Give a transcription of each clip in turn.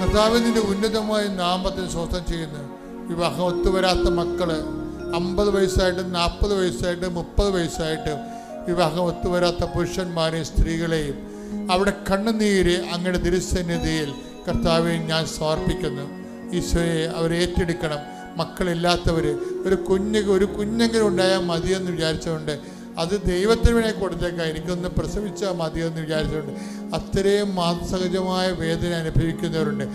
കർത്താവിന്റെ ഉന്നതമായ നാമത്തിൽ സ്വസ്ഥം ചെയ്യുന്നു. വിവാഹം ഒത്തുവരാത്ത മക്കള് 50 വയസ്സായിട്ടും 40 വയസ്സായിട്ടും 30 വയസ്സായിട്ടും വിവാഹം ഒത്തുവരാത്ത പുരുഷന്മാരെയും സ്ത്രീകളെയും അവിടെ കണ്ണുനീര് അങ്ങയുടെ തിരുസന്നിധിയിൽ കർത്താവെ ഞാൻ സമർപ്പിക്കുന്നു. ഈശോയെ അവരെ ഏറ്റെടുക്കണം. മക്കളില്ലാത്തവർ ഒരു കുഞ്ഞെങ്കിലും ഉണ്ടായാൽ മതിയെന്ന് വിചാരിച്ചുകൊണ്ട് അത് ദൈവത്തിന് വേണ്ടി കൊടുത്തേക്കാം, എനിക്കൊന്ന് പ്രസവിച്ചാൽ മതിയെന്ന് വിചാരിച്ചുകൊണ്ട് അത്രയും മാനസഹജമായ വേദന അനുഭവിക്കുന്നവരുണ്ട്.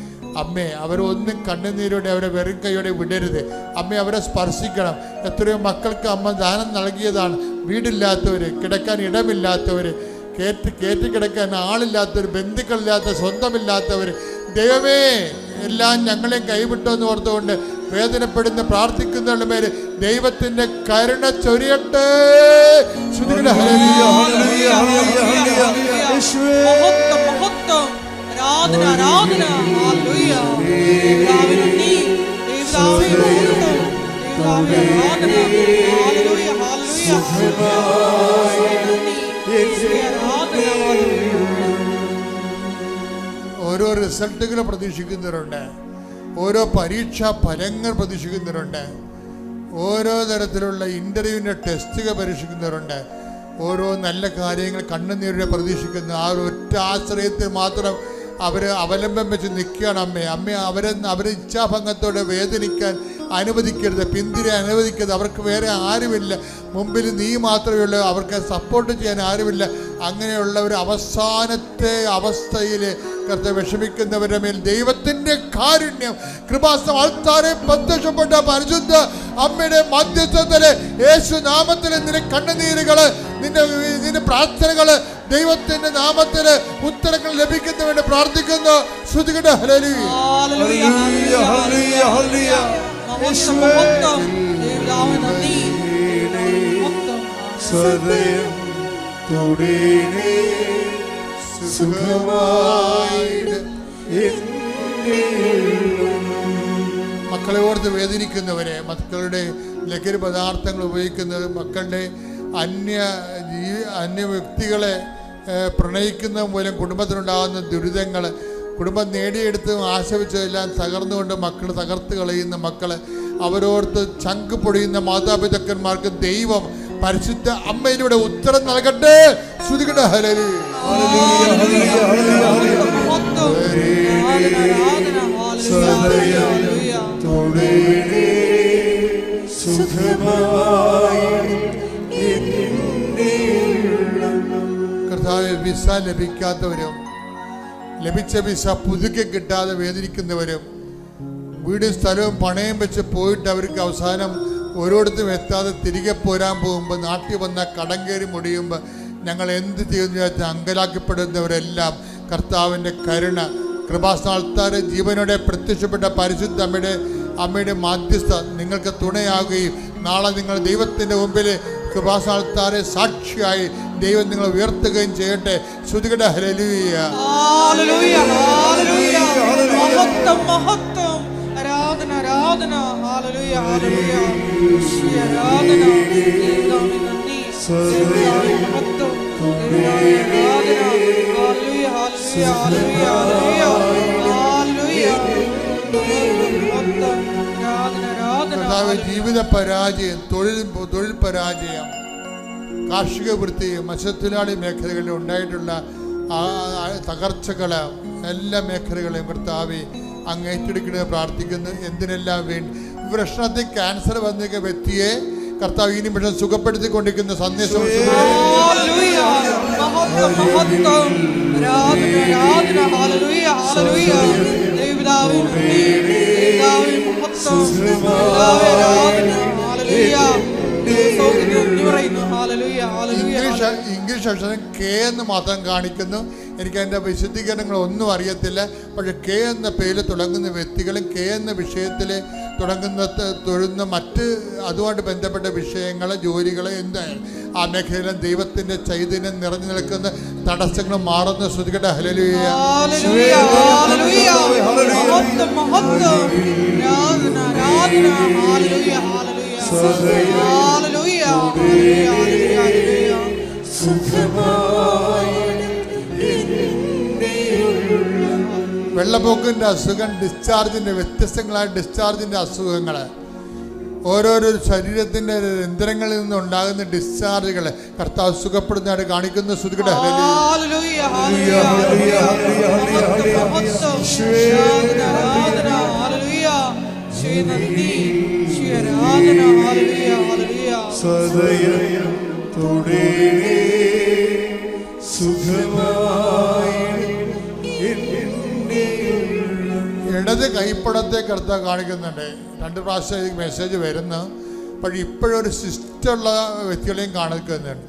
അമ്മേ, അവരൊന്നും കണ്ണുനീരോടെ അവരെ വെറും കൈയോടെ വിടരുത്. അമ്മേ, അവരെ സ്പർശിക്കണം. എത്രയോ മക്കൾക്ക് അമ്മ ദാനം നൽകിയതാണ്. വീടില്ലാത്തവർ, കിടക്കാൻ ഇടമില്ലാത്തവർ, കയറ്റി കിടക്കാൻ ആളില്ലാത്തവർ, ബന്ധുക്കളില്ലാത്ത, സ്വന്തമില്ലാത്തവർ, ദൈവമേ എല്ലാം ഞങ്ങളെയും കൈവിട്ടോ എന്ന് ഓർത്തുകൊണ്ട് വേദനപ്പെടുന്ന പ്രാർത്ഥിക്കുന്നവരുടെ മേലെ ദൈവത്തിന്റെ കരുണ ചൊരിയട്ടെ. ഓരോ റിസൾട്ടുകൾ പ്രതീക്ഷിക്കുന്നവരുണ്ട്, ഓരോ പരീക്ഷാ ഫലങ്ങൾ പ്രതീക്ഷിക്കുന്നവരുണ്ട്, ഓരോ തരത്തിലുള്ള ഇൻ്റർവ്യൂവിൻ്റെ ടെസ്റ്റുകൾ പരീക്ഷിക്കുന്നവരുണ്ട്, ഓരോ നല്ല കാര്യങ്ങൾ കണ്ണുനീരോടെ പ്രതീക്ഷിക്കുന്ന ആ ഒറ്റ ആശ്രയത്തിൽ മാത്രം അവർ അവലംബം വെച്ച് നിൽക്കുകയാണ്. അമ്മ അവരെ ഇച്ഛാഭംഗത്തോടെ വേദനിക്കാൻ അനുവദിക്കരുത്, പിന്തിരെ അനുവദിക്കരുത്. അവർക്ക് വേറെ ആരുമില്ല, മുമ്പിൽ നീ മാത്രമേ ഉള്ളൂ, അവർക്ക് സപ്പോർട്ട് ചെയ്യാൻ ആരുമില്ല. അങ്ങനെയുള്ള ഒരു അവസാനത്തെ അവസ്ഥയിൽ കർത്താവ് വിഷമിക്കുന്നവരുടെ മേൽ ദൈവത്തിൻ്റെ കാരുണ്യം കൃപാസനം ആൾത്താരെ പ്രത്യക്ഷപ്പെട്ട പരിശുദ്ധ അമ്മയുടെ മധ്യസ്ഥത്തില് യേശു നാമത്തില് നിന്റെ കണ്ണുനീരുകള്, നിന്റെ പ്രാർത്ഥനകള് ദൈവത്തിന്റെ നാമത്തില് ഉത്തരങ്ങൾ ലഭിക്കുന്നവന് പ്രാർത്ഥിക്കുന്നു. ശ്രുതികട്ടെ ഹല്ലേലൂയ. മക്കളെ ഓർത്ത് വേദനിക്കുന്നവരെ, മക്കളുടെ ലഹരി പദാർത്ഥങ്ങൾ ഉപയോഗിക്കുന്നത്, മക്കളുടെ അന്യ വ്യക്തികളെ പ്രണയിക്കുന്ന മൂലം കുടുംബത്തിനുണ്ടാകുന്ന ദുരിതങ്ങൾ, കുടുംബം നേടിയെടുത്ത് ആശിച്ചതെല്ലാം തകർന്നുകൊണ്ട് മക്കൾ തകർത്ത് കളയുന്ന മക്കൾ, അവരോർത്ത് ചങ്ക് പൊടിയുന്ന മാതാപിതാക്കന്മാർക്ക് ദൈവം പരിശുദ്ധ അമ്മയിലൂടെ ഉത്തരം നൽകട്ടെ. ശ്രുതികട്ടെ ഹല്ലേലൂയ. കർത്താവേ, വിസ ലഭിക്കാത്തവരും ലഭിച്ച വിസ പുതുക്കി കിട്ടാതെ വേദനിക്കുന്നവരും വീടും സ്ഥലവും പണയം വെച്ച് പോയിട്ട് അവർക്ക് അവസാനം ഓരോരുത്തരും എത്താതെ തിരികെ പോരാൻ പോകുമ്പോൾ നാട്ടിൽ വന്ന കടം കയറി മുടിയുമ്പോൾ ഞങ്ങൾ എന്ത് ചെയ്യുന്നു വെച്ചാൽ അങ്കലാക്കപ്പെടുന്നവരെല്ലാം കർത്താവിൻ്റെ കരുണ കൃപാസ്ഥാനത്താറ് ജീവനോടെ പ്രത്യക്ഷപ്പെട്ട പരിശുദ്ധ അമ്മയുടെ മാധ്യസ്ഥ നിങ്ങൾക്ക് തുണയാകുകയും നാളെ നിങ്ങൾ ദൈവത്തിൻ്റെ മുമ്പിൽ കൃപാസ്ഥാനത്താറെ സാക്ഷിയായി ദൈവം നിങ്ങളെ ഉയർത്തുകയും ചെയ്യട്ടെ. ശ്രുതികട്ടെ ഹല്ലേലൂയ. ആരാധന ആരാധന ഹല്ലേലൂയ ഹല്ലേലൂയ ആരാധന ദൈവമേ നന്ദി ദൈവമേ മഹത്വം ദൈവമേ ആരാധന ഹല്ലേലൂയ ഹല്ലേലൂയ ഹല്ലേലൂയ കർത്താവേ, ജീവിത പരാജയം, തൊഴിൽ പരാജയം, കാർഷിക വൃത്തി, മത്സ്യത്തൊഴിലാളി മേഖലകളിൽ ഉണ്ടായിട്ടുള്ള തകർച്ചകൾ, എല്ലാ മേഖലകളെയും കർത്താവേ അങ്ങ് ഏറ്റെടുക്കണമെന്ന് പ്രാർത്ഥിക്കുന്നു. എന്തിനെല്ലാം വേണ്ടി പ്രശ്നത്തിൽ ക്യാൻസർ വന്നിരിക്കുന്ന വ്യക്തിയെ കർത്താവ് ഈ നിമിഷം സുഖപ്പെടുത്തിക്കൊണ്ടിരിക്കുന്ന സന്ദേശം ഇംഗ്ലീഷ് അക്ഷരം കെ എന്ന് മാത്രം കാണിക്കുന്നു. എനിക്ക് അതിൻ്റെ വിശദീകരണങ്ങളൊന്നും അറിയത്തില്ല. പക്ഷെ കെ എന്ന പേരിൽ തുടങ്ങുന്ന വ്യക്തികളും കെ എന്ന വിഷയത്തിൽ തൊഴുന്ന മറ്റ് അതുമായിട്ട് ബന്ധപ്പെട്ട വിഷയങ്ങൾ, ജോലികൾ, എന്തായാലും ആ മേഖലയിലും ദൈവത്തിൻ്റെ ചൈതന്യം നിറഞ്ഞു നിൽക്കുന്ന തടസ്സങ്ങൾ മാറുന്ന. ശ്രുതികട്ടെ ഹല്ലേലൂയ. വെള്ളപ്പൊക്കിൻ്റെ അസുഖം, ഡിസ്ചാർജിൻ്റെ വ്യത്യസ്തങ്ങളായ ഡിസ്ചാർജിൻ്റെ അസുഖങ്ങൾ, ഓരോരോ ശരീരത്തിൻ്റെ രന്ധ്രങ്ങളിൽ നിന്നുണ്ടാകുന്ന ഡിസ്ചാർജുകൾ കർത്താവ് സുഖപ്പെടുന്നതായിട്ട് കാണിക്കുന്ന ശ്രുതികടെ സദയം തുടരേ സുഖമായി ഇടത് കൈപ്പടത്തെ കർത്താവ് കാണിക്കുന്നുണ്ട്. 2 പ്രാവശ്യം മെസ്സേജ് വരുന്നു. പക്ഷേ ഇപ്പോഴൊരു സിസ്റ്റുള്ള വ്യക്തികളെയും കാണിക്കുന്നുണ്ട്.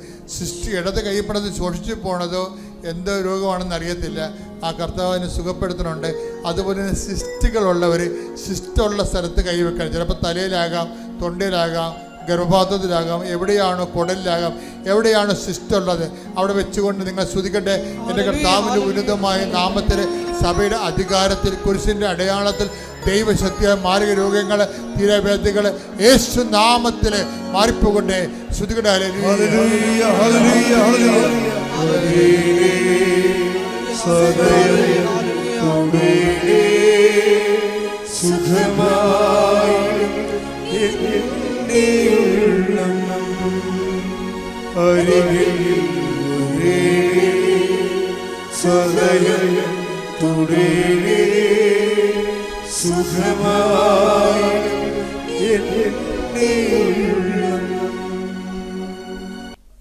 ഇടത് കൈപ്പടത്ത് സൂക്ഷിച്ചു പോണതോ എന്തോ രോഗമാണെന്ന് അറിയത്തില്ല. ആ കർത്താവിനെ സുഖപ്പെടുത്തുന്നുണ്ട്. അതുപോലെ തന്നെ സിസ്റ്റുകളുള്ളവർ സിസ്റ്റുള്ള സ്ഥലത്ത് കൈവെക്കണം. ചിലപ്പോൾ തലയിലാകാം, തൊണ്ടയിലാകാം, ഗർഭപാത്രത്തിലാകാം, എവിടെയാണോ കുടലിലാകാം, എവിടെയാണോ സിസ്റ്റുള്ളത് അവിടെ വെച്ചുകൊണ്ട് നിങ്ങൾ ശ്രുതിക്കട്ടെ. എൻ്റെ കർത്താവിൻ്റെ ഉന്നതമായ നാമത്തിൽ, സഭയുടെ അധികാരത്തിൽ, കുരിശിൻ്റെ അടയാളത്തിൽ, ദൈവശക്തിയായ മാരക രോഗങ്ങൾ, തീരവ്യാധികൾ യേശു നാമത്തിൽ മാറിപ്പോകട്ടെ. ശ്രുതികട്ടെ.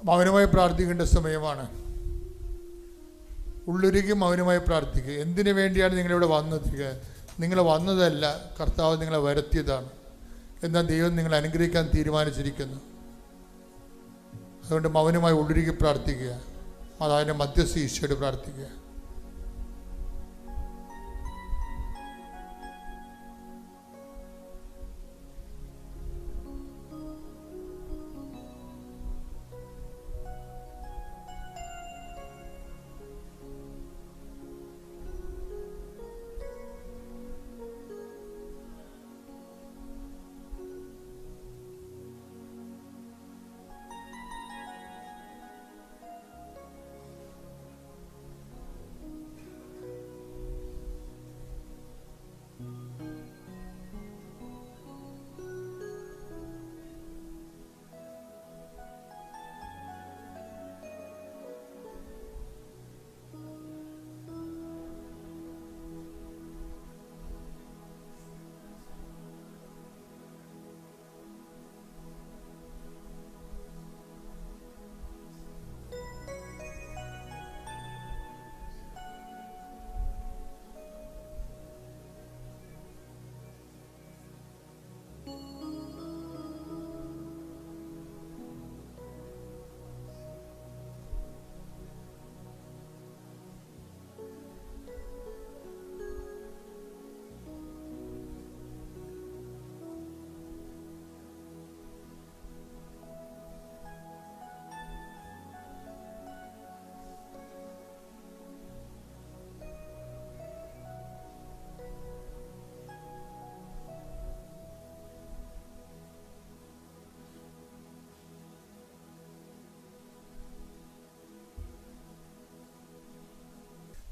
മൗനമായി പ്രാർത്ഥിക്കേണ്ട സമയമാണ്. ഉള്ളുരുകി മൗനമായി പ്രാർത്ഥിക്കുക. എന്തിനു വേണ്ടിയാണ് നിങ്ങളിവിടെ വന്നത്? നിങ്ങൾ വന്നതല്ല, കർത്താവ് നിങ്ങളെ വരുത്തിയതാണ്. എന്നാൽ ദൈവം നിങ്ങളെ അനുഗ്രഹിക്കാൻ തീരുമാനിച്ചിരിക്കുന്നു. അതുകൊണ്ട് മൗനമായി ഉള്ളുരുകി പ്രാർത്ഥിക്കുക. അതിൻ്റെ മധ്യസ്ഥ ഈശോയോട് പ്രാർത്ഥിക്കുക.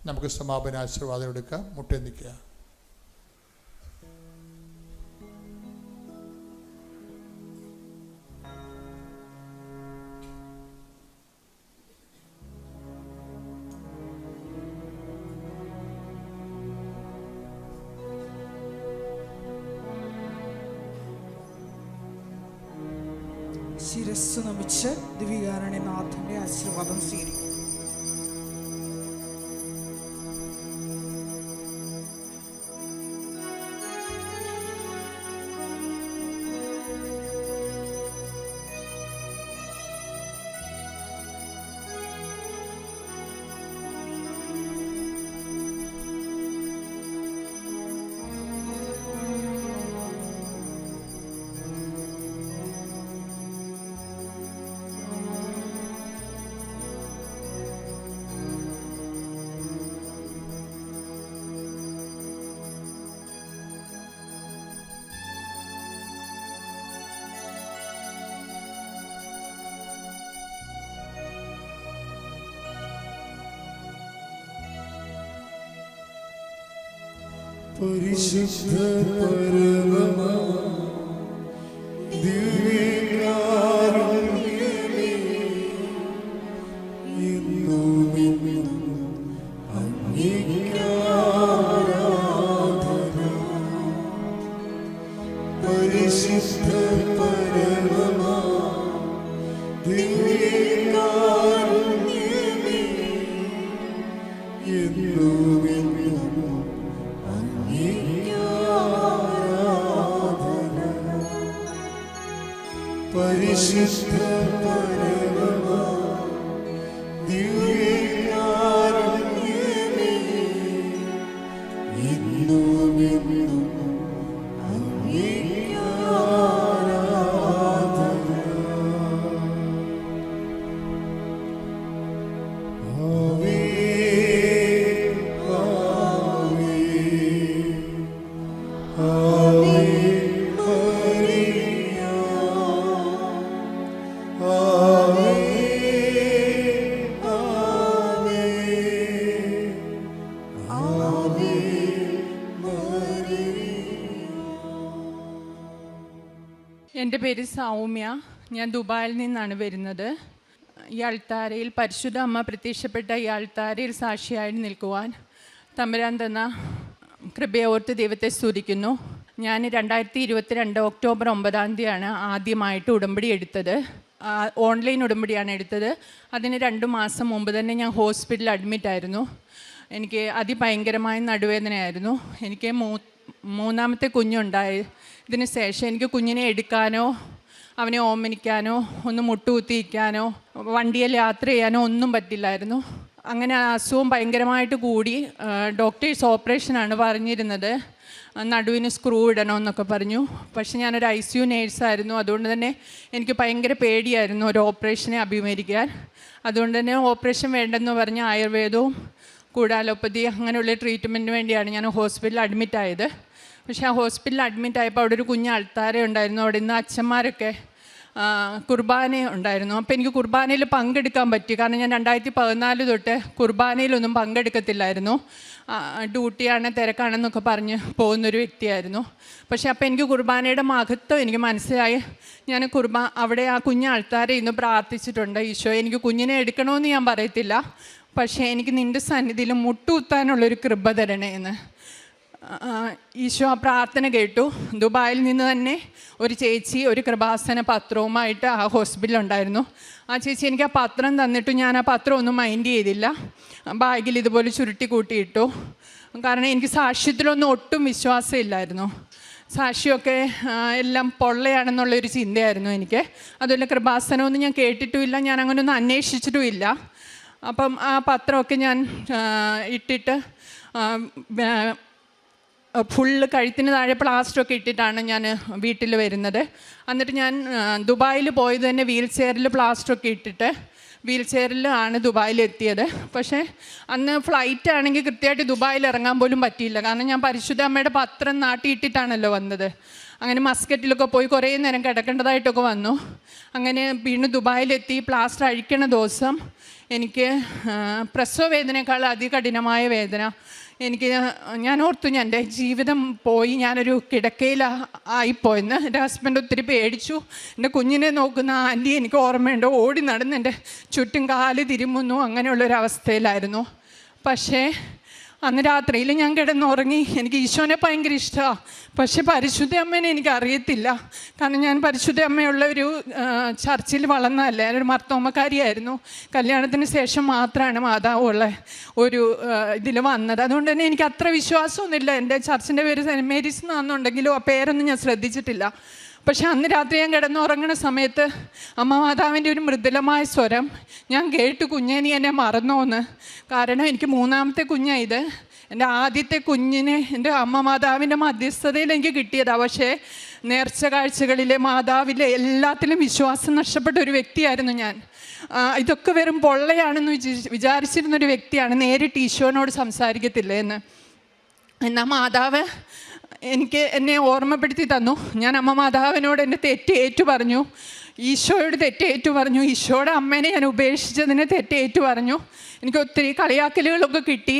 നമുക്ക് സമാപന ആശീർവാദം എടുക്കാം. മുട്ടേ നിൽക്കുക. ശിരസ്സ് നമിച്ച് ദിവ്യകാരുണ്യനാഥന്റെ ആശീർവാദം സ്വീകരിക്കും. പരിശുദ്ധ പരമമാ ദിവ്യകാരുണ്യമേ, എന്നുമെന്നും അങ്ങേക്ക് ആരാധന. പരിശുദ്ധ പരമമാ ദിവ്യകാരുണ്യമേ, എന്നുമെന്നും അങ്ങേക്ക് ആരാധന. പരിശുദ്ധ പരമമാ ദിവ്യകാരുണ്യമേ, എന്നുമെന്നും അങ്ങേക്ക് ആരാധന. ആവേ ആവേ ആവേ മരിയ, ആവേ ആവേ ആവേ മരിയ. എൻ്റെ പേര് സൗമ്യ. ഞാൻ ദുബായിൽ നിന്നാണ് വരുന്നത്. ഈ അൾത്താരയിൽ പരിശുദ്ധ അമ്മ പ്രത്യക്ഷപ്പെട്ട ഈ അൾത്താരയിൽ സാക്ഷിയായി നിൽക്കുവാൻ തമ്പുരാൻ തന്ന കൃപയെ ഓർത്ത് ദൈവത്തെ സ്തുതിക്കുന്നു. ഞാൻ 2022 ഒക്ടോബർ 9 ആദ്യമായിട്ട് ഉടമ്പടി എടുത്തത്. ഓൺലൈൻ ഉടമ്പടിയാണ് എടുത്തത്. അതിന് 2 മാസം മുമ്പ് തന്നെ ഞാൻ ഹോസ്പിറ്റലിൽ അഡ്മിറ്റായിരുന്നു. എനിക്ക് അതിഭയങ്കരമായ നടുവേദനയായിരുന്നു. എനിക്ക് മൂന്നാമത്തെ കുഞ്ഞുണ്ടായി. ഇതിന് ശേഷം എനിക്ക് കുഞ്ഞിനെ എടുക്കാനോ അവനെ ഓമനിക്കാനോ ഒന്ന് മുട്ടുകുത്തിയിക്കാനോ വണ്ടിയിൽ യാത്ര ചെയ്യാനോ ഒന്നും പറ്റില്ലായിരുന്നു. അങ്ങനെ അസുഖം ഭയങ്കരമായിട്ട് കൂടി. ഡോക്ടേഴ്സ് ഓപ്പറേഷനാണ് പറഞ്ഞിരുന്നത്, നടുവിന് സ്ക്രൂ ഇടണമെന്നൊക്കെ പറഞ്ഞു. പക്ഷേ ഞാനൊരു ICU നേഴ്സായിരുന്നു. അതുകൊണ്ട് തന്നെ എനിക്ക് ഭയങ്കര പേടിയായിരുന്നു ഒരു ഓപ്പറേഷനെ അഭിമുഖീകരിക്കാൻ. അതുകൊണ്ട് തന്നെ ഓപ്പറേഷൻ വേണ്ടെന്ന് പറഞ്ഞ് ആയുർവേദവും കൂടാലോപ്പതി അങ്ങനെയുള്ള ട്രീറ്റ്മെൻറ്റിന് വേണ്ടിയാണ് ഞാൻ ഹോസ്പിറ്റലിൽ അഡ്മിറ്റായത്. പക്ഷേ ആ ഹോസ്പിറ്റലിൽ അഡ്മിറ്റായപ്പോൾ അവിടെ ഒരു കുഞ്ഞ് അൾത്താര ഉണ്ടായിരുന്നു. അവിടെ നിന്ന് അച്ഛന്മാരൊക്കെ കുർബാന ഉണ്ടായിരുന്നു. അപ്പോൾ എനിക്ക് കുർബാനയിൽ പങ്കെടുക്കാൻ പറ്റി. കാരണം ഞാൻ 2014 തൊട്ട് കുർബാനയിലൊന്നും പങ്കെടുക്കത്തില്ലായിരുന്നു. ഡ്യൂട്ടിയാണ്, തിരക്കാണെന്നൊക്കെ പറഞ്ഞ് പോകുന്നൊരു വ്യക്തിയായിരുന്നു. പക്ഷേ അപ്പോൾ എനിക്ക് കുർബാനയുടെ മഹത്വം എനിക്ക് മനസ്സിലായി. ഞാൻ അവിടെ ആ കുഞ്ഞ് അൾത്താര ഇന്ന് പ്രാർത്ഥിച്ചിട്ടുണ്ട്. ഈശോ, എനിക്ക് കുഞ്ഞിനെ എടുക്കണമെന്ന് ഞാൻ പറയത്തില്ല, പക്ഷേ എനിക്ക് നിൻ്റെ സന്നിധിയിൽ മുട്ടുകുത്താനുള്ളൊരു കൃപ തരണേ എന്ന്. ഈശോ ആ പ്രാർത്ഥന കേട്ടു. ദുബായിൽ നിന്ന് തന്നെ ഒരു ചേച്ചി ഒരു കൃപാസന പത്രവുമായിട്ട് ആ ഹോസ്പിറ്റലുണ്ടായിരുന്നു. ആ ചേച്ചി എനിക്ക് ആ പത്രം തന്നിട്ട് ഞാൻ ആ പത്രം ഒന്നും മൈൻഡ് ചെയ്തില്ല. ബാഗിൽ ഇതുപോലെ ചുരുട്ടി കൂട്ടിയിട്ടു. കാരണം എനിക്ക് സാക്ഷ്യത്തിലൊന്നും ഒട്ടും വിശ്വാസമില്ലായിരുന്നു. സാക്ഷിയൊക്കെ എല്ലാം പൊള്ളയാണെന്നുള്ളൊരു ചിന്തയായിരുന്നു എനിക്ക്. അതുപോലെ കൃപാസനമൊന്നും ഞാൻ കേട്ടിട്ടുമില്ല, ഞാൻ അങ്ങനെ ഒന്നും അന്വേഷിച്ചിട്ടുമില്ല. അപ്പം ആ പത്രമൊക്കെ ഞാൻ ഇട്ടിട്ട് ഫുള്ള് കഴുത്തിന് താഴെ പ്ലാസ്റ്ററൊക്കെ ഇട്ടിട്ടാണ് ഞാൻ വീട്ടിൽ വരുന്നത്. എന്നിട്ട് ഞാൻ ദുബായിൽ പോയത് തന്നെ വീൽ ചെയറിൽ പ്ലാസ്റ്ററൊക്കെ ഇട്ടിട്ട് വീൽ ചെയറിലാണ് ദുബായിലെത്തിയത്. പക്ഷേ അന്ന് ഫ്ലൈറ്റ് ആണെങ്കിൽ കൃത്യമായിട്ട് ദുബായിൽ ഇറങ്ങാൻ പോലും പറ്റിയില്ല. കാരണം ഞാൻ പരിശുദ്ധ അമ്മയുടെ പത്രം നാട്ടിയിട്ടിട്ടാണല്ലോ വന്നത്. അങ്ങനെ മസ്കറ്റിലൊക്കെ പോയി കുറേ നേരം കിടക്കേണ്ടതായിട്ടൊക്കെ വന്നു. അങ്ങനെ വീണ്ടും ദുബായിലെത്തി. പ്ലാസ്റ്റർ അഴിക്കണ ദിവസം എനിക്ക് പ്രസവ വേദനയേക്കാൾ അതികഠിനമായ വേദന. ഞാൻ ഓർത്തു എൻ്റെ ജീവിതം പോയി, ഞാനൊരു കിടക്കയിലായിപ്പോയെന്ന്. എൻ്റെ ഹസ്ബൻഡ് ഒത്തിരി പേടിച്ചു. എൻ്റെ കുഞ്ഞിനെ നോക്കുന്ന ആൻറ്റി എനിക്ക് ഓർമ്മയുണ്ട്, ഓടി നടന്ന് എൻ്റെ ചുറ്റും കാല് തിരുമുന്നു. അങ്ങനെയുള്ളൊരവസ്ഥയിലായിരുന്നു. പക്ഷേ അന്ന് രാത്രിയിൽ ഞാൻ കിടന്നുറങ്ങി. എനിക്ക് ഈശോനെ ഭയങ്കര ഇഷ്ടമാണ്, പക്ഷേ പരിശുദ്ധ അമ്മേനെ എനിക്ക് അറിയത്തില്ല. കാരണം ഞാൻ പരിശുദ്ധ അമ്മയുള്ള ഒരു ചർച്ചിൽ വളർന്നതല്ല. ഞാനൊരു മർത്തോമക്കാരിയായിരുന്നു. കല്യാണത്തിന് ശേഷം മാത്രമാണ് മാതാവുള്ള ഒരു ഇതിൽ വന്നത്. അതുകൊണ്ട് തന്നെ എനിക്ക് അത്ര വിശ്വാസമൊന്നുമില്ല. എൻ്റെ ചർച്ചിൻ്റെ പേര് സെൻറ്റ് മേരീസ് എന്നാണെന്നുണ്ടെങ്കിലും ആ പേരൊന്നും ഞാൻ ശ്രദ്ധിച്ചിട്ടില്ല. പക്ഷെ അന്ന് രാത്രി ഞാൻ കിടന്നുറങ്ങുന്ന സമയത്ത് അമ്മ മാതാവിൻ്റെ ഒരു മൃദുലമായ സ്വരം ഞാൻ കേട്ടു, കുഞ്ഞെ നീ എന്നെ മറന്നോന്ന്. കാരണം എനിക്ക് മൂന്നാമത്തെ കുഞ്ഞായത്. എൻ്റെ ആദ്യത്തെ കുഞ്ഞിനെ എൻ്റെ അമ്മ മാതാവിൻ്റെ മധ്യസ്ഥതയിൽ എനിക്ക് കിട്ടിയതാണ്. പക്ഷേ നേർച്ച കാഴ്ചകളിലെ മാതാവിലെ എല്ലാത്തിലും വിശ്വാസം നഷ്ടപ്പെട്ട ഒരു വ്യക്തിയായിരുന്നു ഞാൻ. ഇതൊക്കെ വെറും പൊള്ളയാണെന്ന് വിചാരിച്ചിരുന്നൊരു വ്യക്തിയാണ്. നേരിട്ട് ഈശോനോട് സംസാരിക്കത്തില്ല എന്ന്. എന്നാൽ മാതാവ് എന്നെ ഓർമ്മപ്പെടുത്തി തന്നു. ഞാൻ അമ്മ മാതാവിനോട് എൻ്റെ തെറ്റ് ഏറ്റു പറഞ്ഞു. ഈശോയോട് തെറ്റേറ്റു പറഞ്ഞു. ഈശോയുടെ അമ്മേനെ ഞാൻ ഉപേക്ഷിച്ചതിന് തെറ്റേറ്റു പറഞ്ഞു. എനിക്ക് ഒത്തിരി കളിയാക്കലുകളൊക്കെ കിട്ടി.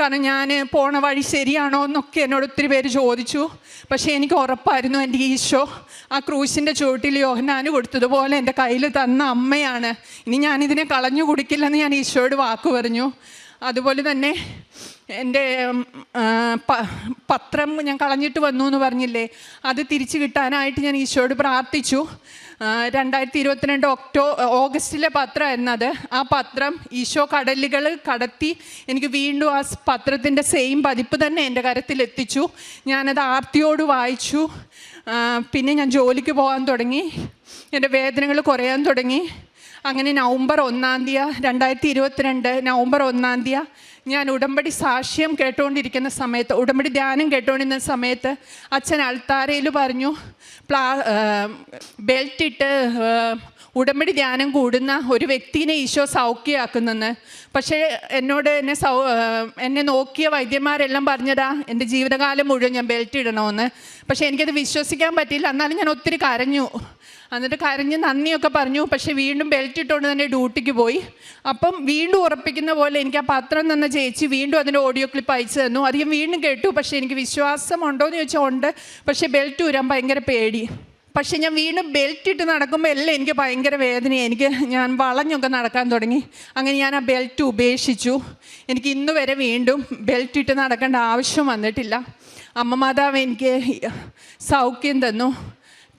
കാരണം ഞാൻ പോണ വഴി ശരിയാണോ എന്നൊക്കെ എന്നോട് ഒത്തിരി പേര് ചോദിച്ചു. പക്ഷേ എനിക്ക് ഉറപ്പായിരുന്നു എൻ്റെ ഈശോ ആ ക്രൂശിൻ്റെ ചുവട്ടിൽ യോഹന്നാന് കൊടുത്തതുപോലെ എൻ്റെ കയ്യിൽ തന്ന അമ്മയാണ്. ഇനി ഞാനിതിനെ കളഞ്ഞു കുടിക്കില്ലെന്ന് ഞാൻ ഈശോയോട് വാക്ക് പറഞ്ഞു. അതുപോലെ തന്നെ എൻ്റെ പത്രം ഞാൻ കളഞ്ഞിട്ട് വന്നു എന്ന് പറഞ്ഞില്ലേ, അത് തിരിച്ചു കിട്ടാനായിട്ട് ഞാൻ ഈശോയോട് പ്രാർത്ഥിച്ചു. 2022 ഓഗസ്റ്റിലെ പത്രമായിരുന്നു അത്. ആ പത്രം ഈശോ കടലുകൾ കടത്തി എനിക്ക് വീണ്ടും ആ പത്രത്തിൻ്റെ സെയിം പതിപ്പ് തന്നെ എൻ്റെ കരത്തിലെത്തിച്ചു. ഞാനത് ആർത്തിയോട് വായിച്ചു. പിന്നെ ഞാൻ ജോലിക്ക് പോകാൻ തുടങ്ങി. എൻ്റെ വേദനകൾ കുറയാൻ തുടങ്ങി. അങ്ങനെ നവംബർ 1 2022 നവംബർ 1 ഞാൻ ഉടമ്പടി സാക്ഷ്യം കേട്ടുകൊണ്ടിരിക്കുന്ന സമയത്ത്, ഉടമ്പടി ധ്യാനം കേട്ടുകൊണ്ടിരുന്ന സമയത്ത് അച്ഛൻ അൾത്താരയിൽ പറഞ്ഞു, ബെൽറ്റിട്ട് ഉടമ്പടി ധ്യാനം കൂടുന്ന ഒരു വ്യക്തിനെ ഈശോ സൗഖ്യമാക്കുന്നെന്ന്. പക്ഷേ എന്നെ നോക്കിയ വൈദ്യന്മാരെല്ലാം പറഞ്ഞതാ എൻ്റെ ജീവിതകാലം മുഴുവൻ ഞാൻ ബെൽറ്റ് ഇടണമെന്ന്. പക്ഷേ എനിക്കത് വിശ്വസിക്കാൻ പറ്റിയില്ല. എന്നാലും ഞാൻ ഒത്തിരി കരഞ്ഞു. എന്നിട്ട് കരഞ്ഞ് നന്ദിയൊക്കെ പറഞ്ഞു. പക്ഷേ വീണ്ടും ബെൽറ്റ് ഇട്ടുകൊണ്ട് തന്നെ ഡ്യൂട്ടിക്ക് പോയി. അപ്പം വീണ്ടും ഉറപ്പിക്കുന്ന പോലെ എനിക്ക് ആ പത്രം തന്ന ചേച്ചി വീണ്ടും അതിൻ്റെ ഓഡിയോ ക്ലിപ്പ് അയച്ചു തന്നു. അത് ഞാൻ വീണ്ടും കേട്ടു. പക്ഷേ എനിക്ക് വിശ്വാസം ഉണ്ടോയെന്ന് ചോദിച്ചാൽ ഉണ്ട്. പക്ഷേ ബെൽറ്റ് ഊരാൻ ഭയങ്കര പേടി. പക്ഷേ ഞാൻ വീണ്ടും ബെൽറ്റ് ഇട്ട് നടക്കുമ്പോൾ എല്ലാം എനിക്ക് ഭയങ്കര വേദനയാണ്. ഞാൻ വളഞ്ഞൊക്കെ നടക്കാൻ തുടങ്ങി. അങ്ങനെ ഞാൻ ആ ബെൽറ്റ് ഉപേക്ഷിച്ചു. എനിക്ക് ഇന്ന് വരെ വീണ്ടും ബെൽറ്റ് ഇട്ട് നടക്കേണ്ട ആവശ്യം വന്നിട്ടില്ല. അമ്മ മാതാവ് എനിക്ക് സൗഖ്യം തന്നു.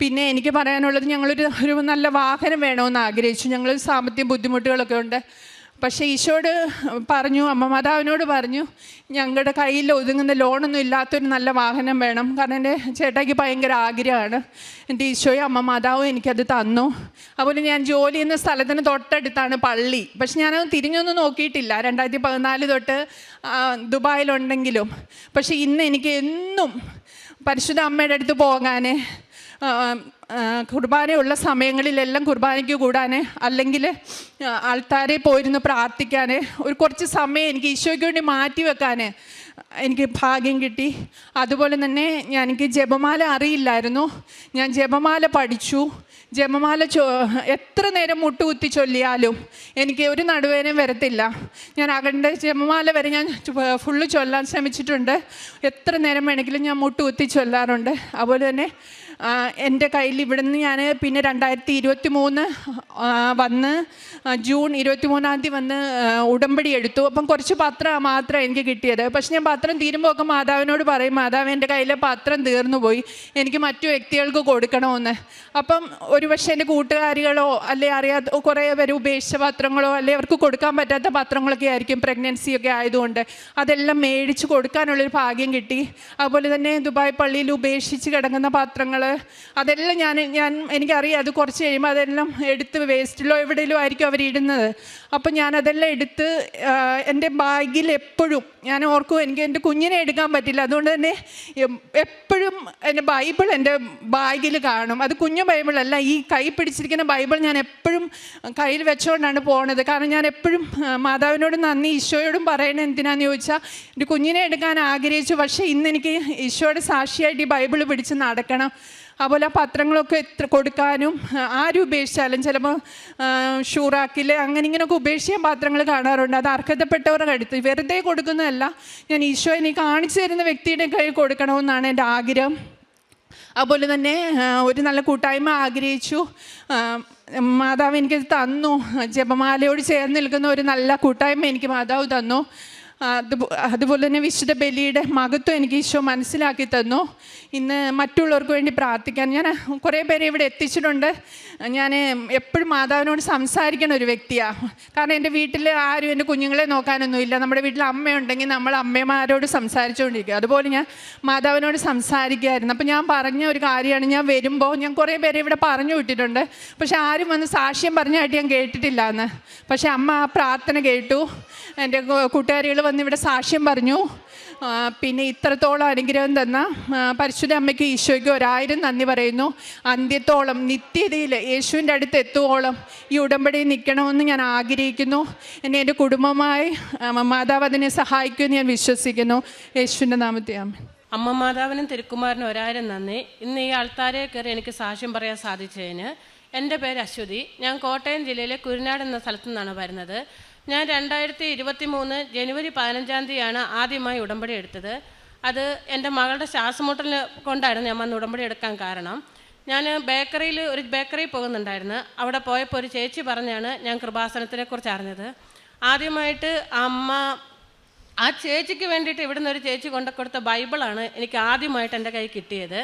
പിന്നെ എനിക്ക് പറയാനുള്ളത്, ഞങ്ങളൊരു നല്ല വാഹനം വേണമെന്ന് ആഗ്രഹിച്ചു. ഞങ്ങൾ സാമ്പത്തിക ബുദ്ധിമുട്ടുകളൊക്കെ ഉണ്ട്. പക്ഷേ ഈശോട് പറഞ്ഞു, അമ്മ മാതാവിനോട് പറഞ്ഞു, ഞങ്ങളുടെ കയ്യിൽ ഒതുങ്ങുന്ന ലോണൊന്നും ഇല്ലാത്തൊരു നല്ല വാഹനം വേണം. കാരണം എൻ്റെ ചേട്ടായിക്ക് ഭയങ്കര ആഗ്രഹമാണ്. എൻ്റെ ഈശോയും അമ്മ മാതാവും എനിക്കത് തന്നു. അതുപോലെ ഞാൻ ജോലി ചെയ്യുന്ന സ്ഥലത്തിന് തൊട്ടടുത്താണ് പള്ളി. പക്ഷെ ഞാനത് തിരിഞ്ഞൊന്നും നോക്കിയിട്ടില്ല 2014 തൊട്ട് ദുബായിലുണ്ടെങ്കിലും. പക്ഷേ ഇന്ന് എനിക്ക് എന്നും പരിശുദ്ധ അമ്മയുടെ അടുത്ത് പോകാൻ, കുർബാനയുള്ള സമയങ്ങളിലെല്ലാം കുർബാനയ്ക്ക് കൂടാൻ, അല്ലെങ്കിൽ ആൾത്താരെ പോയിരുന്ന് പ്രാർത്ഥിക്കാൻ, കുറച്ച് സമയം എനിക്ക് ഈശോയ്ക്ക് വേണ്ടി മാറ്റി വെക്കാൻ എനിക്ക് ഭാഗ്യം കിട്ടി. അതുപോലെ തന്നെ എനിക്ക് ജപമാല അറിയില്ലായിരുന്നു. ഞാൻ ജപമാല പഠിച്ചു. ജപമാല എത്ര നേരം മുട്ടുകുത്തി ചൊല്ലിയാലും എനിക്ക് ഒരു നടുവേദനയും വരത്തില്ല. ഞാൻ അകണ്ട ജപമാല വരെ ഞാൻ ഫുള്ള് ചൊല്ലാൻ ശ്രമിച്ചിട്ടുണ്ട്. എത്ര നേരം വേണമെങ്കിലും ഞാൻ മുട്ടുകുത്തി ചൊല്ലാറുണ്ട്. അതുപോലെ തന്നെ എൻ്റെ കയ്യിൽ ഇവിടുന്ന് ഞാൻ പിന്നെ 2023 വന്ന് ജൂൺ 23 വന്ന് ഉടമ്പടി എടുത്തു. അപ്പം കുറച്ച് പത്രം മാത്രം എനിക്ക് കിട്ടിയത്. പക്ഷെ ഞാൻ പത്രം തീരുമ്പോൾ ഒക്കെ മാതാവിനോട് പറയും, മാതാവ് എൻ്റെ കയ്യിലെ പത്രം തീർന്നു പോയി, എനിക്ക് മറ്റു വ്യക്തികൾക്ക് കൊടുക്കണമെന്ന്. അപ്പം ഒരുപക്ഷെ എൻ്റെ കൂട്ടുകാരികളോ അല്ലെ അറിയാത്ത കുറേ പേര് ഉപേക്ഷിച്ച പത്രങ്ങളോ അല്ലെ അവർക്ക് കൊടുക്കാൻ പറ്റാത്ത പത്രങ്ങളൊക്കെ ആയിരിക്കും, പ്രഗ്നൻസിയൊക്കെ ആയതുകൊണ്ട്. അതെല്ലാം മേടിച്ച് കൊടുക്കാനുള്ളൊരു ഭാഗ്യം കിട്ടി. അതുപോലെ തന്നെ ദുബായ് പള്ളിയിൽ ഉപേക്ഷിച്ച് കിടക്കുന്ന പത്രങ്ങൾ, അതെല്ലാം എനിക്കറിയാം അത് കുറച്ച് കഴിയുമ്പോൾ അതെല്ലാം എടുത്ത് വേസ്റ്റിലോ എവിടെയെങ്കിലും ആയിരിക്കും അവരിടുന്നത്. അപ്പം ഞാനതെല്ലാം എടുത്ത് എൻ്റെ ബാഗിൽ എപ്പോഴും ഞാൻ ഓർക്കും, എനിക്ക് എൻ്റെ കുഞ്ഞിനെ എടുക്കാൻ പറ്റില്ല, അതുകൊണ്ട് തന്നെ എപ്പോഴും എൻ്റെ ബൈബിൾ എൻ്റെ ബാഗിൽ കാണും. അത് കുഞ്ഞു ബൈബിളല്ല, ഈ കൈ പിടിച്ചിരിക്കുന്ന ബൈബിൾ ഞാൻ എപ്പോഴും കയ്യിൽ വെച്ചുകൊണ്ടാണ് പോണത്. കാരണം ഞാൻ എപ്പോഴും മാതാവിനോടും നന്ദി ഈശോയോടും പറയണത് എന്തിനാന്ന് ചോദിച്ചാൽ, എൻ്റെ കുഞ്ഞിനെ എടുക്കാൻ ആഗ്രഹിച്ചു. പക്ഷേ ഇന്ന് എനിക്ക് ഈശോയുടെ സാക്ഷിയായിട്ട് ഈ ബൈബിൾ പിടിച്ച് നടക്കണം. അതുപോലെ ആ പത്രങ്ങളൊക്കെ കൊടുക്കാനും, ആരും ഉപേക്ഷിച്ചാലും ചിലപ്പോൾ ഷൂറാക്കിൽ അങ്ങനെ ഇങ്ങനെയൊക്കെ ഉപേക്ഷിക്കാൻ പത്രങ്ങൾ കാണാറുണ്ട്. അത് അർഹതപ്പെട്ടവരുടെ അടുത്ത് വെറുതെ കൊടുക്കുന്നതല്ല, ഞാൻ ഈശോ എനിക്ക് കാണിച്ചു തരുന്ന വ്യക്തിയുടെ കയ്യിൽ കൊടുക്കണമെന്നാണ് എൻ്റെ ആഗ്രഹം. അതുപോലെ തന്നെ ഒരു നല്ല കൂട്ടായ്മ ആഗ്രഹിച്ചു. മാതാവ് എനിക്കത് തന്നു. ജപമാലയോട് ചേർന്ന് നിൽക്കുന്ന ഒരു നല്ല കൂട്ടായ്മ എനിക്ക് മാതാവ് തന്നു. അതുപോലെ തന്നെ വിശുദ്ധ ബലിയുടെ മഹത്വം എനിക്ക് ഈശോ മനസ്സിലാക്കി തന്നു. ഇന്ന് മറ്റുള്ളവർക്ക് വേണ്ടി പ്രാർത്ഥിക്കാൻ ഞാൻ കുറേ പേരെ ഇവിടെ എത്തിച്ചിട്ടുണ്ട്. ഞാൻ എപ്പോഴും മാതാവിനോട് സംസാരിക്കണ ഒരു വ്യക്തിയാണ്. കാരണം എൻ്റെ വീട്ടിൽ ആരും എൻ്റെ കുഞ്ഞുങ്ങളെ നോക്കാനൊന്നുമില്ല. നമ്മുടെ വീട്ടിൽ അമ്മയുണ്ടെങ്കിൽ നമ്മൾ അമ്മമാരോട് സംസാരിച്ചുകൊണ്ടിരിക്കുക. അതുപോലെ ഞാൻ മാതാവിനോട് സംസാരിക്കുമായിരുന്നു. അപ്പോൾ ഞാൻ പറഞ്ഞ ഒരു കാര്യമാണ്, ഞാൻ വരുമ്പോൾ ഞാൻ കുറേ പേരെ ഇവിടെ പറഞ്ഞു വിട്ടിട്ടുണ്ട്, പക്ഷെ ആരും വന്ന് സാക്ഷ്യം പറഞ്ഞായിട്ട് ഞാൻ കേട്ടിട്ടില്ല എന്ന്. പക്ഷേ അമ്മ ആ പ്രാർത്ഥന കേട്ടു. എൻ്റെ കൂട്ടുകാരികൾ വന്ന് ഇവിടെ സാക്ഷ്യം പറഞ്ഞു. പിന്നെ ഇത്രത്തോളം അനുഗ്രഹം തന്ന പരിശുദ്ധ അമ്മയ്ക്ക് ഈശോയ്ക്ക് 1000 നന്ദി പറയുന്നു. അന്ത്യത്തോളം നിത്യതയിൽ യേശുവിൻ്റെ അടുത്ത് എത്തുവോളം ഈ ഉടമ്പടിയിൽ നിൽക്കണമെന്ന് ഞാൻ ആഗ്രഹിക്കുന്നു. എന്നെ എൻ്റെ കുടുംബമായി മാതാവ് അതിനെ സഹായിക്കുമെന്ന് ഞാൻ വിശ്വസിക്കുന്നു. യേശുവിൻ്റെ നാമത്തിൽ ആമേൻ. അമ്മ മാതാവിനും തിരുക്കുമാരനും 1000 നന്ദി. ഇന്ന് ഈ ആൾത്താരെ കയറി എനിക്ക് സാക്ഷ്യം പറയാൻ സാധിച്ചതിന് എൻ്റെ പേര് അശ്വതി. ഞാൻ കോട്ടയം ജില്ലയിലെ കുരുനാട് എന്ന സ്ഥലത്തു നിന്നാണ് വരുന്നത്. ഞാൻ 2023 ജനുവരി 15 തീയതിയാണ് ആദ്യമായി ഉടമ്പടി എടുത്തത്. അത് എൻ്റെ മകളുടെ ശ്വാസമുട്ടലിനെ കൊണ്ടായിരുന്നു ഞാൻ വന്ന് ഉടമ്പടി എടുക്കാൻ കാരണം. ഞാൻ ഒരു ബേക്കറിയിൽ പോകുന്നുണ്ടായിരുന്നു. അവിടെ പോയപ്പോൾ ഒരു ചേച്ചി പറഞ്ഞാണ് ഞാൻ കൃപാസനത്തിനെ കുറിച്ച് അറിഞ്ഞത്. ആദ്യമായിട്ട് ആ ചേച്ചിക്ക് വേണ്ടിയിട്ട് ഇവിടുന്ന് ഒരു ചേച്ചി കൊണ്ടുകൊടുത്ത ബൈബിളാണ് എനിക്ക് ആദ്യമായിട്ട് എൻ്റെ കയ്യിൽ കിട്ടിയത്.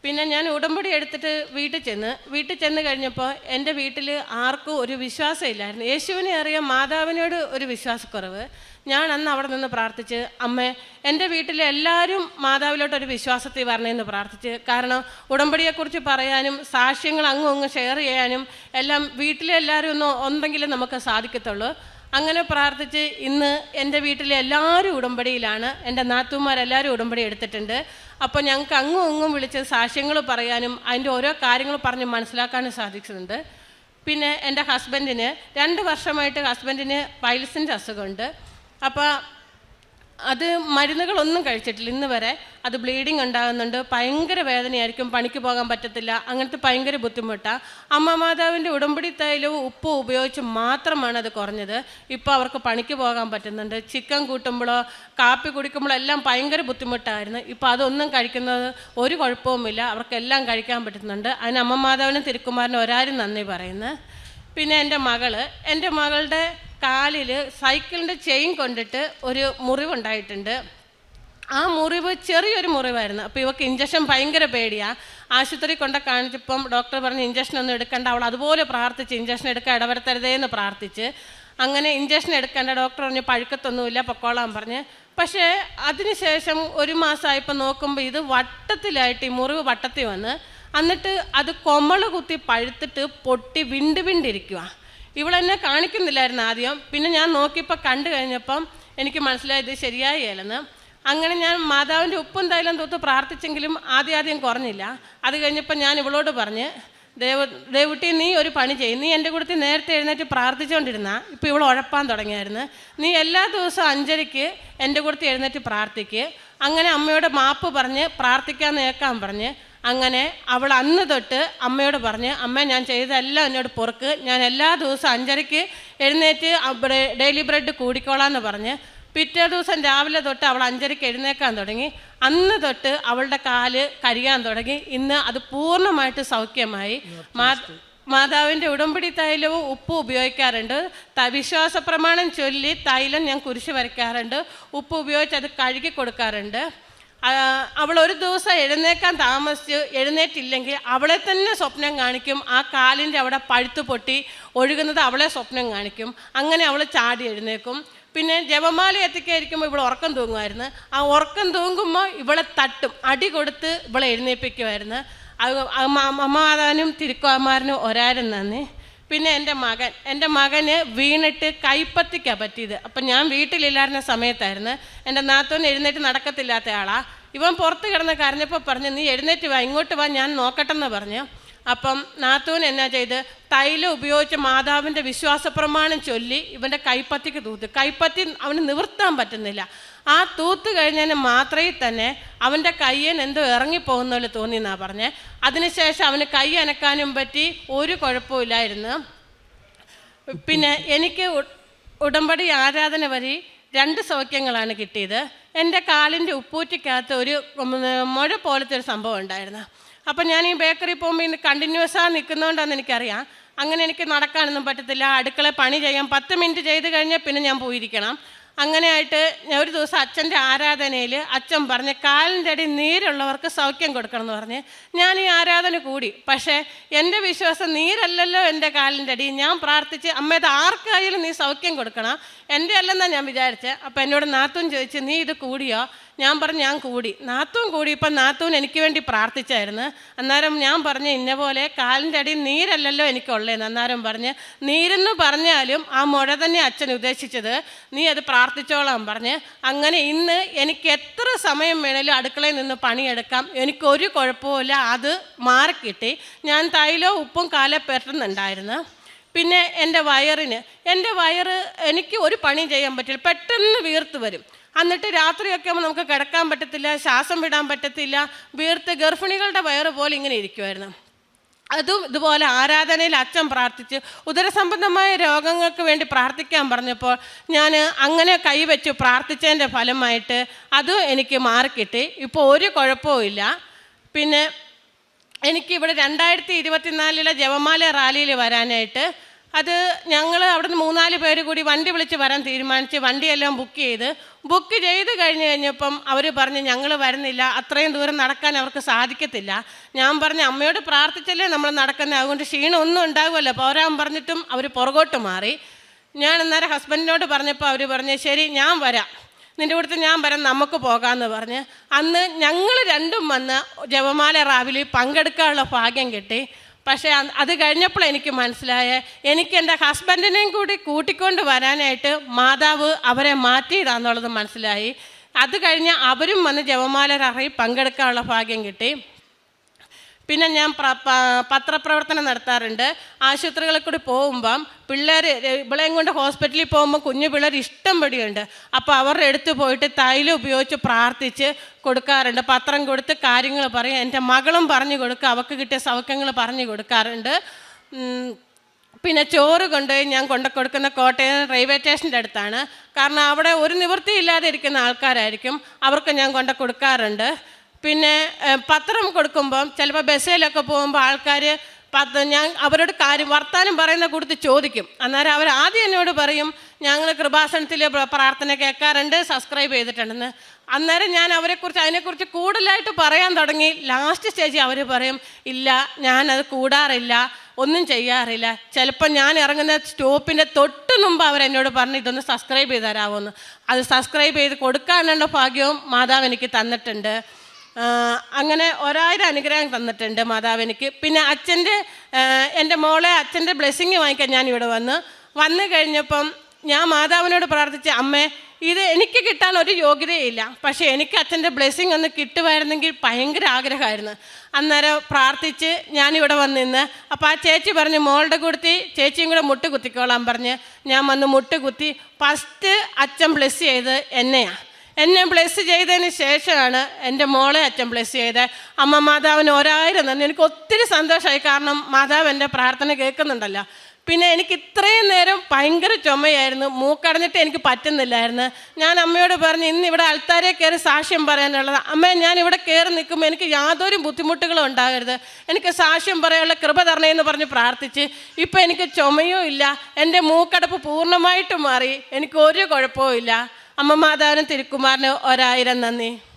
പിന്നെ ഞാൻ ഉടമ്പടി എടുത്തിട്ട് വീട്ടിൽ ചെന്ന് കഴിഞ്ഞപ്പോൾ എൻ്റെ വീട്ടിൽ ആർക്കും ഒരു വിശ്വാസം ഇല്ലായിരുന്നു. യേശുവിനെ അറിയാം, മാതാവിനോട് ഒരു വിശ്വാസക്കുറവ്. ഞാൻ അന്ന് അവിടെ നിന്ന് പ്രാർത്ഥിച്ച്, അമ്മേ എൻ്റെ വീട്ടിലെ എല്ലാവരും മാതാവിലോട്ടൊരു വിശ്വാസത്തിൽ വരണമെന്ന് പ്രാർത്ഥിച്ച്. കാരണം ഉടമ്പടിയെക്കുറിച്ച് പറയാനും സാക്ഷ്യങ്ങൾ അങ്ങും ഷെയർ ചെയ്യാനും എല്ലാം വീട്ടിലെ എല്ലാവരും ഒന്നെങ്കിലും നമുക്ക് സാധിക്കത്തുള്ളൂ. അങ്ങനെ പ്രാർത്ഥിച്ച് ഇന്ന് എൻ്റെ വീട്ടിലെ എല്ലാവരും ഉടമ്പടിയിലാണ്. എൻ്റെ നാത്തൂമാരെല്ലാവരും ഉടമ്പടി എടുത്തിട്ടുണ്ട്. അപ്പോൾ ഞങ്ങൾക്ക് അങ്ങും വിളിച്ച് സാക്ഷ്യങ്ങൾ പറയാനും അതിൻ്റെ ഓരോ കാര്യങ്ങൾ പറഞ്ഞ് മനസ്സിലാക്കാനും സാധിക്കുന്നുണ്ട്. പിന്നെ എൻ്റെ ഹസ്ബൻഡിന് 2 വർഷമായിട്ട് ഹസ്ബൻഡിന് പൈൽസിൻ്റെ അസുഖമുണ്ട്. അപ്പോൾ അത് മരുന്നുകളൊന്നും കഴിച്ചിട്ടില്ല ഇന്ന് വരെ. അത് ബ്ലീഡിങ് ഉണ്ടാകുന്നുണ്ട്, ഭയങ്കര വേദനയായിരിക്കും, പണിക്ക് പോകാൻ പറ്റത്തില്ല, അങ്ങനത്തെ ഭയങ്കര ബുദ്ധിമുട്ടാണ്. അമ്മ മാതാവിൻ്റെ ഉടമ്പടി തൈലവും ഉപ്പും ഉപയോഗിച്ച് മാത്രമാണ് അത് കുറഞ്ഞത്. ഇപ്പോൾ അവർക്ക് പണിക്ക് പോകാൻ പറ്റുന്നുണ്ട്. ചിക്കൻ കൂട്ടുമ്പോഴോ കാപ്പി കുടിക്കുമ്പോഴോ എല്ലാം ഭയങ്കര ബുദ്ധിമുട്ടായിരുന്നു. ഇപ്പോൾ അതൊന്നും കഴിക്കുന്നത് ഒരു കുഴപ്പവുമില്ല, അവർക്കെല്ലാം കഴിക്കാൻ പറ്റുന്നുണ്ട്. അതിന് അമ്മ മാതാവിനും തിരുക്കുമാരനും ഒരാരും നന്ദി പറയുന്നു. പിന്നെ എൻ്റെ മകളുടെ കാലിൽ സൈക്കിളിൻ്റെ ചെയിൻ കൊണ്ടിട്ട് ഒരു മുറിവുണ്ടായിട്ടുണ്ട്. ആ മുറിവ് ചെറിയൊരു മുറിവായിരുന്നു. അപ്പോൾ ഇവർക്ക് ഇഞ്ചക്ഷൻ ഭയങ്കര പേടിയാണ്. ആശുപത്രി കൊണ്ട് കാണിച്ചപ്പം ഡോക്ടർ പറഞ്ഞ് ഇഞ്ചക്ഷൻ ഒന്നും എടുക്കേണ്ട. അവൾ അതുപോലെ പ്രാർത്ഥിച്ച് ഇഞ്ചക്ഷൻ എടുക്കാൻ ഇടവരുത്തരുതേന്ന് പ്രാർത്ഥിച്ച്. അങ്ങനെ ഇഞ്ചക്ഷൻ എടുക്കേണ്ട. ഡോക്ടർ പറഞ്ഞ് പഴുക്കത്തൊന്നുമില്ല, പൊക്കോളാൻ പറഞ്ഞ്. പക്ഷേ അതിനുശേഷം 1 മാസമായപ്പോൾ നോക്കുമ്പോൾ ഇത് വട്ടത്തിലായിട്ട് ഈ മുറിവ് വട്ടത്തിൽ വന്ന് എന്നിട്ട് അത് കൊമള് കുത്തി പഴുത്തിട്ട് പൊട്ടി വിണ്ടിരിക്കുക. ഇവളെന്നെ കാണിക്കുന്നില്ലായിരുന്നു ആദ്യം. പിന്നെ ഞാൻ നോക്കിയപ്പോൾ കണ്ടു കഴിഞ്ഞപ്പം എനിക്ക് മനസ്സിലായത് ശരിയായില്ലെന്ന്. അങ്ങനെ ഞാൻ മാതാവിൻ്റെ ഉപ്പും തൈലം തൂത്ത് പ്രാർത്ഥിച്ചെങ്കിലും ആദ്യം കുറഞ്ഞില്ല. അത് കഴിഞ്ഞപ്പോൾ ഞാൻ ഇവളോട് പറഞ്ഞ്, ദേവുട്ടി നീ ഒരു പണി ചെയ്യും, നീ എൻ്റെ കൂടെ നേരത്തെ എഴുന്നേറ്റ് പ്രാർത്ഥിച്ചുകൊണ്ടിരുന്ന ഇപ്പോൾ ഇവൾ ഉഴപ്പാൻ തുടങ്ങിയായിരുന്നു. നീ എല്ലാ ദിവസവും 5:30 എൻ്റെ കൂടെ എഴുന്നേറ്റ് പ്രാർത്ഥിക്ക്. അങ്ങനെ അമ്മയോട് മാപ്പ് പറഞ്ഞ് പ്രാർത്ഥിക്കാൻ നേക്കാൻ പറഞ്ഞ്. അങ്ങനെ അവൾ അന്ന് തൊട്ട് അമ്മയോട് പറഞ്ഞ്, അമ്മ ഞാൻ ചെയ്തതെല്ലാം എന്നോട് പൊറുക്ക്, ഞാൻ എല്ലാ ദിവസവും 5:30 എഴുന്നേറ്റ് ഡെയിലി ബ്രെഡ് കൂടിക്കോളാന്ന് പറഞ്ഞ്. പിറ്റേ ദിവസം രാവിലെ തൊട്ട് അവൾ 5:30 എഴുന്നേക്കാൻ തുടങ്ങി. അന്ന് തൊട്ട് അവളുടെ കാല് കരിയാൻ തുടങ്ങി. ഇന്ന് അത് പൂർണ്ണമായിട്ട് സൗഖ്യമായി. മാതാവിൻ്റെ ഉടമ്പടി തൈലവും ഉപ്പും ഉപയോഗിക്കാറുണ്ട്. വിശ്വാസ പ്രമാണം ചൊല്ലി തൈലം ഞാൻ കുരിശ് വരയ്ക്കാറുണ്ട്. ഉപ്പ് ഉപയോഗിച്ച് അത് കഴുകി കൊടുക്കാറുണ്ട്. അവൾ ഒരു ദിവസം എഴുന്നേറ്റില്ലെങ്കിൽ അവളെ തന്നെ സ്വപ്നം കാണിക്കും. ആ കാലിൻ്റെ അവിടെ പഴുത്ത് പൊട്ടി ഒഴുകുന്നത് അവളെ സ്വപ്നം കാണിക്കും. അങ്ങനെ അവൾ ചാടി എഴുന്നേക്കും. പിന്നെ ജപമാല എത്തിക്കായിരിക്കുമ്പോൾ ഇവൾ ഉറക്കം തൂങ്ങുമായിരുന്നു. ആ ഉറക്കം തൂങ്ങുമ്പോൾ ഇവളെ തട്ടും, അടി കൊടുത്ത് ഇവളെ എഴുന്നേൽപ്പിക്കുമായിരുന്നു. അമ്മാതാനും തിരുക്കുമാരനും ഒരാരും നന്ദി. പിന്നെ എൻ്റെ മകന് വീണിട്ട് കൈപ്പത്തിക്കാണ് പറ്റിയത്. അപ്പം ഞാൻ വീട്ടിലില്ലായിരുന്ന സമയത്തായിരുന്നു. എൻ്റെ നാത്തോന് എഴുന്നേറ്റ് നടക്കത്തില്ലാത്ത ആളാണ്. ഇവൻ പുറത്ത് കിടന്ന് കരഞ്ഞപ്പോൾ പറഞ്ഞ്, നീ എഴുന്നേറ്റ് വാ, ഇങ്ങോട്ട് വാ, ഞാൻ നോക്കട്ടെന്ന് പറഞ്ഞു. അപ്പം നാത്തോൻ എന്നാ ചെയ്ത് തൈലം ഉപയോഗിച്ച് മാതാവിൻ്റെ വിശ്വാസപ്രമാണം ചൊല്ലി ഇവൻ്റെ കൈപ്പത്തിക്ക് തൂത്ത്. കൈപ്പത്തി അവന് നിവർത്താൻ പറ്റുന്നില്ല. ആ തൂത്ത് കഴിഞ്ഞതിന് മാത്രമേ തന്നെ അവൻ്റെ കയ്യൻ എന്തോ ഇറങ്ങിപ്പോകുന്ന പോലെ തോന്നിയെന്നാണ് പറഞ്ഞത്. അതിനുശേഷം അവന് കൈ അനക്കാനും പറ്റി, ഒരു കുഴപ്പമില്ലായിരുന്നു. പിന്നെ എനിക്ക് ഉടമ്പടി ആരാധന വഴി 2 സൗഖ്യങ്ങളാണ് കിട്ടിയത്. എൻ്റെ കാലിൻ്റെ ഉപ്പൂറ്റിക്കകത്ത് ഒരു മുഴ പോലത്തെ ഒരു സംഭവം ഉണ്ടായിരുന്നു. അപ്പം ഞാൻ ഈ ബേക്കറി പോകുമ്പോൾ ഇന്ന് കണ്ടിന്യൂസായി നിൽക്കുന്നതുകൊണ്ടാണെന്ന് എനിക്കറിയാം. അങ്ങനെ എനിക്ക് നടക്കാനൊന്നും പറ്റത്തില്ല. അടുക്കള പണി ചെയ്യാൻ 10 മിനിറ്റ് ചെയ്ത് കഴിഞ്ഞാൽ പിന്നെ ഞാൻ പോയിരിക്കണം. അങ്ങനെയായിട്ട് ഒരു ദിവസം അച്ഛൻ്റെ ആരാധനയിൽ അച്ഛൻ പറഞ്ഞ് കാലിൻ്റെ അടി നീരുള്ളവർക്ക് സൗഖ്യം കൊടുക്കണം എന്ന് പറഞ്ഞ് ഞാൻ ഈ ആരാധന കൂടി. പക്ഷേ എൻ്റെ വിശ്വാസം നീരല്ലല്ലോ എൻ്റെ കാലിൻ്റെ അടി. ഞാൻ പ്രാർത്ഥിച്ച്, അമ്മ ഇത് ആർക്കായാലും നീ സൗഖ്യം കൊടുക്കണം, എൻ്റെ അല്ലെന്നാണ് ഞാൻ വിചാരിച്ചത്. അപ്പം എന്നോട് നാത്തൂൻ ചോദിച്ചു, നീ ഇത് കൂടിയോ? ഞാൻ പറഞ്ഞു ഞാൻ കൂടി. നാത്തൂൻ കൂടി. ഇപ്പം നാത്തൂൻ എനിക്ക് വേണ്ടി പ്രാർത്ഥിച്ചായിരുന്നു. അന്നേരം ഞാൻ പറഞ്ഞു, ഇന്ന പോലെ കാലിൻ്റെ അടി നീരല്ലല്ലോ എനിക്കുള്ളതെന്ന്. അന്നേരം പറഞ്ഞ്, നീരെന്ന് പറഞ്ഞാലും ആ മുഴ തന്നെ അച്ഛൻ ഉദ്ദേശിച്ചത്, നീ അത് പ്രാർത്ഥിച്ചോളാൻ പറഞ്ഞ്. അങ്ങനെ ഇന്ന് എനിക്ക് എത്ര സമയം വേണേലും അടുക്കളയിൽ നിന്ന് പണിയെടുക്കാം, എനിക്കൊരു കുഴപ്പമില്ല. അത് മാറിക്കിട്ടി. ഞാൻ തൈലവും ഉപ്പും കാലെ പെട്ടുന്നുണ്ടായിരുന്നു. പിന്നെ എൻ്റെ വയറ് എനിക്ക് ഒരു പണിയും ചെയ്യാൻ പറ്റില്ല, പെട്ടെന്ന് വീർത്ത് വരും. എന്നിട്ട് രാത്രിയൊക്കെ ആകുമ്പോൾ നമുക്ക് കിടക്കാൻ പറ്റത്തില്ല, ശ്വാസം വിടാൻ പറ്റത്തില്ല, വീർത്ത് ഗർഭിണികളുടെ വയറ് പോലെ ഇങ്ങനെ ഇരിക്കുമായിരുന്നു. അതും ഇതുപോലെ ആരാധനയിൽ അച്ഛൻ പ്രാർത്ഥിച്ച് ഉദരസംബന്ധമായ രോഗങ്ങൾക്ക് വേണ്ടി പ്രാർത്ഥിക്കാൻ പറഞ്ഞപ്പോൾ ഞാൻ അങ്ങനെ കൈവച്ച് പ്രാർത്ഥിച്ചതിൻ്റെ ഫലമായിട്ട് അതും എനിക്ക് മാറിക്കിട്ടി. ഇപ്പോൾ ഒരു കുഴപ്പവും. പിന്നെ എനിക്കിവിടെ 2024 ജപമാല റാലിയിൽ വരാനായിട്ട് അത് ഞങ്ങൾ അവിടുന്ന് 3-4 പേര് കൂടി വണ്ടി വിളിച്ച് വരാൻ തീരുമാനിച്ച് വണ്ടിയെല്ലാം ബുക്ക് ചെയ്ത് കഴിഞ്ഞപ്പം അവർ പറഞ്ഞ് ഞങ്ങൾ വരുന്നില്ല, അത്രയും ദൂരം നടക്കാൻ അവർക്ക് സാധിക്കത്തില്ല. ഞാൻ പറഞ്ഞു അമ്മയോട് പ്രാർത്ഥിച്ചല്ലേ നമ്മൾ നടക്കുന്നത്, അതുകൊണ്ട് ക്ഷീണം ഒന്നും ഉണ്ടാകുമല്ലോ പോരാൻ പറഞ്ഞിട്ടും അവർ പുറകോട്ട് മാറി. ഞാൻ അന്നേരം ഹസ്ബൻഡിനോട് പറഞ്ഞപ്പോൾ അവർ പറഞ്ഞ് ശരി ഞാൻ വരാം, നിൻ്റെ കൂട്ടത്തിൽ ഞാൻ വരാം, നമുക്ക് പോകാമെന്ന് പറഞ്ഞ് അന്ന് ഞങ്ങൾ രണ്ടും വന്ന് ജപമാല റാലിയിൽ പങ്കെടുക്കാനുള്ള ഭാഗ്യം കിട്ടി. പക്ഷേ അത് കഴിഞ്ഞപ്പോൾ എനിക്ക് മനസ്സിലായ എനിക്ക് എൻ്റെ ഹസ്ബൻഡിനെയും കൂടി കൂട്ടിക്കൊണ്ട് വരാനായിട്ട് മാതാവ് അവരെ മാറ്റിയതാണെന്നുള്ളത് മനസ്സിലായി. അത് കഴിഞ്ഞ് അവരും വന്ന് ജപമാല റാലിയിൽ പങ്കെടുക്കാനുള്ള ഭാഗ്യം കിട്ടി. പിന്നെ ഞാൻ പത്രപ്രവർത്തനം നടത്താറുണ്ട്. ആശുപത്രികളിൽ കൂടി പോകുമ്പം പിള്ളേർ ഇവളെയും കൊണ്ട് ഹോസ്പിറ്റലിൽ പോകുമ്പോൾ കുഞ്ഞു പിള്ളേർ ഇഷ്ടം പടിയുണ്ട്. അപ്പോൾ അവരുടെ അടുത്ത് പോയിട്ട് തൈലം ഉപയോഗിച്ച് പ്രാർത്ഥിച്ച് കൊടുക്കാറുണ്ട്. പത്രം കൊടുത്ത് കാര്യങ്ങൾ പറയും. എൻ്റെ മകളും പറഞ്ഞു കൊടുക്കുക, അവൾക്ക് കിട്ടിയ സൗഖ്യങ്ങൾ പറഞ്ഞു കൊടുക്കാറുണ്ട്. പിന്നെ ചോറ് കൊണ്ടുപോയി ഞാൻ കൊടുക്കുന്ന കോട്ടയം റെയിൽവേ സ്റ്റേഷൻ്റെ അടുത്താണ്. കാരണം അവിടെ ഒരു നിവൃത്തിയില്ലാതെ ഇരിക്കുന്ന ആൾക്കാരായിരിക്കും, അവർക്ക് ഞാൻ കൊടുക്കാറുണ്ട്. പിന്നെ പത്രം കൊടുക്കുമ്പം ചിലപ്പോൾ ബസ്സിലൊക്കെ പോകുമ്പോൾ ആൾക്കാർ ഞാൻ അവരോട് വർത്താനം പറയുന്ന കൂട്ടത്തിൽ ചോദിക്കും. അന്നേരം അവർ ആദ്യം എന്നോട് പറയും ഞങ്ങൾ കൃപാസനത്തിൽ പ്രാർത്ഥന കേൾക്കാറുണ്ട്, സബ്സ്ക്രൈബ് ചെയ്തിട്ടുണ്ടെന്ന്. അന്നേരം ഞാൻ അതിനെക്കുറിച്ച് കൂടുതലായിട്ട് പറയാൻ തുടങ്ങി. ലാസ്റ്റ് സ്റ്റേജിൽ അവർ പറയും ഇല്ല ഞാനത് കൂടാറില്ല, ഒന്നും ചെയ്യാറില്ല. ചിലപ്പോൾ ഞാൻ ഇറങ്ങുന്ന സ്റ്റോപ്പിൻ്റെ തൊട്ട് മുമ്പ് അവരെന്നോട് പറഞ്ഞു ഇതൊന്ന് സബ്സ്ക്രൈബ് ചെയ്ത് തരാമോന്ന്. അത് സബ്സ്ക്രൈബ് ചെയ്ത് കൊടുക്കാനുള്ള ഭാഗ്യവും മാതാവ് എനിക്ക് തന്നിട്ടുണ്ട്. അങ്ങനെ 1000 അനുഗ്രഹം തന്നിട്ടുണ്ട് മാതാവ് എനിക്ക്. പിന്നെ എൻ്റെ മോളെ അച്ഛൻ്റെ ബ്ലെസ്സിങ് വാങ്ങിക്കാൻ ഞാനിവിടെ വന്നു കഴിഞ്ഞപ്പം ഞാൻ മാതാവിനോട് പ്രാർത്ഥിച്ച അമ്മേ ഇത് എനിക്ക് കിട്ടാൻ ഒരു യോഗ്യതയില്ല, പക്ഷേ എനിക്ക് അച്ഛൻ്റെ ബ്ലെസ്സിങ് ഒന്ന് കിട്ടുമായിരുന്നെങ്കിൽ ഭയങ്കര ആഗ്രഹമായിരുന്നു. അന്നേരം പ്രാർത്ഥിച്ച് ഞാനിവിടെ വന്നിന്ന്. അപ്പോൾ ആ ചേച്ചി പറഞ്ഞു മോളുടെ കൂടത്തി ചേച്ചിയും കൂടെ മുട്ട് കുത്തിക്കോളാൻ പറഞ്ഞ് ഞാൻ വന്ന് മുട്ട് കുത്തി. ഫസ്റ്റ് അച്ഛൻ ബ്ലെസ് ചെയ്ത് എന്നെ ബ്ലെസ് ചെയ്തതിന് ശേഷമാണ് എൻ്റെ മോളെ അച്ഛൻ ബ്ലെസ് ചെയ്തത്. അമ്മ മാതാവിന് 1000 നന്ദി. എനിക്ക് ഒത്തിരി സന്തോഷമായി, കാരണം മാതാവ് എൻ്റെ പ്രാർത്ഥന കേൾക്കുന്നുണ്ടല്ലോ. പിന്നെ എനിക്ക് ഇത്രയും നേരം ഭയങ്കര ചുമയായിരുന്നു, മൂക്കടഞ്ഞിട്ട് എനിക്ക് പറ്റുന്നില്ലായിരുന്നു. ഞാൻ അമ്മയോട് പറഞ്ഞു ഇന്ന് ഇവിടെ അൾത്താരെ കയറി സാക്ഷ്യം പറയാനുള്ളത്. അമ്മ ഞാൻ ഇവിടെ കയറി നിൽക്കുമ്പോൾ എനിക്ക് യാതൊരു ബുദ്ധിമുട്ടുകളും ഉണ്ടാകരുത്, എനിക്ക് സാക്ഷ്യം പറയാനുള്ള കൃപ തരണേന്ന് പറഞ്ഞ് പ്രാർത്ഥിച്ച് ഇപ്പം എനിക്ക് ചുമയും ഇല്ല, എൻ്റെ മൂക്കടപ്പ് പൂർണ്ണമായിട്ടും മാറി, എനിക്ക് ഒരു കുഴപ്പവും ഇല്ല. അമ്മ മാതാവിനും തിരുക്കുമാരനും 1000 നന്ദി.